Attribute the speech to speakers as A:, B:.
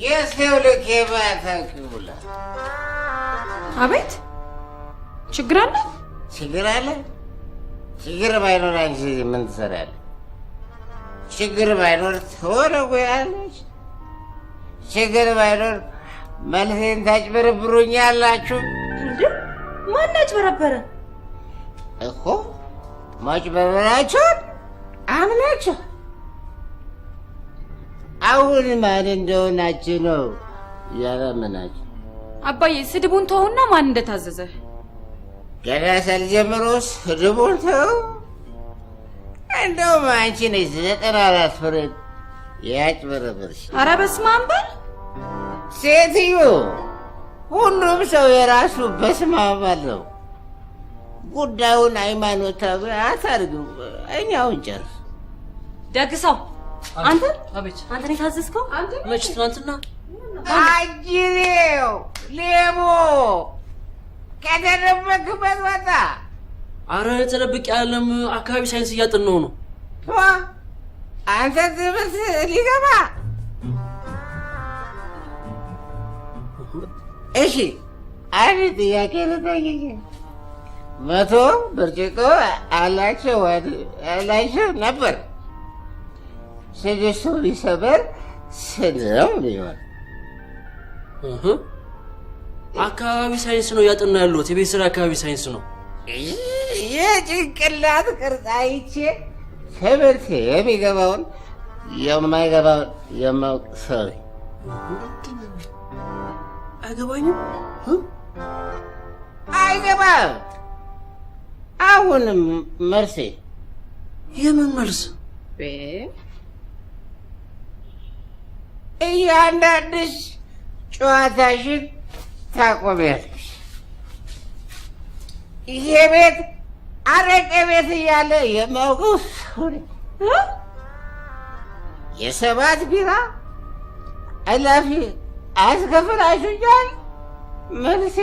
A: የሰው ልክ የማታውቂውላ።
B: አቤት ችግር አለ?
A: ችግር አለ? ችግር ባይኖር አንቺ ምን ትሰሪያለሽ? ችግር ባይኖር ትወረወያለሽ? ችግር ባይኖር መልሴን ታጭበረብሩኛላችሁ?
B: እንዴ ማን አጭበረበረ
A: እኮ? ማጭበረበራችሁን አምናችሁ አሁን ማን እንደሆናችሁ ነው ያላመናችሁ።
B: አባዬ ስድቡን ተውና ማን እንደታዘዘ
A: ገና ሳልጀምሮ ስድቡን ተው። እንደውም አንቺ ነሽ 94 ፍሬ ያጭበረበርሽ።
B: ኧረ በስመ አብ በል
A: ሴትዮ። ሁሉም ሰው የራሱ በስመ አብ አለው። ጉዳዩን ሃይማኖታዊ አታርጊው። እኛውን ጨርስ።
B: ደግሰው አንተ
C: አቤት።
B: አንተ ነህ የታዘዝከው?
C: መች ትናንትና
A: አጅሬው ሌቦ ከተደበክበት ወጣ።
C: አረ ተደብቅ ያለም አካባቢ ሳይንስ እያጠናው ነው።
A: አንተ ትምህርት ሊገባ እሺ። አንድ ጥያቄ ልጠይቅ። 100 ብርጭቆ አላቸው ነበር። 6 ቢሰበር ስንት ሊሆን?
C: አካባቢ ሳይንስ ነው ያጠና ያለሁት። የቤት ስራ አካባቢ ሳይንስ ነው።
A: የጭንቅላት ቅርጽ አይቼ ትምህርት የሚገባውን የማይገባውን የማውቅ ሰው
C: አይገባኝም።
A: አይገባም። አሁንም መልሴ
C: የምን መልስ?
A: እያንዳንድሽ ጨዋታሽን ታቆሚያለሽ። ይሄ ቤት አረቄ ቤት እያለ የማውቀው ሰው የ7 ቢራ እላፊ አስከፍላችሁኛል። መልሴ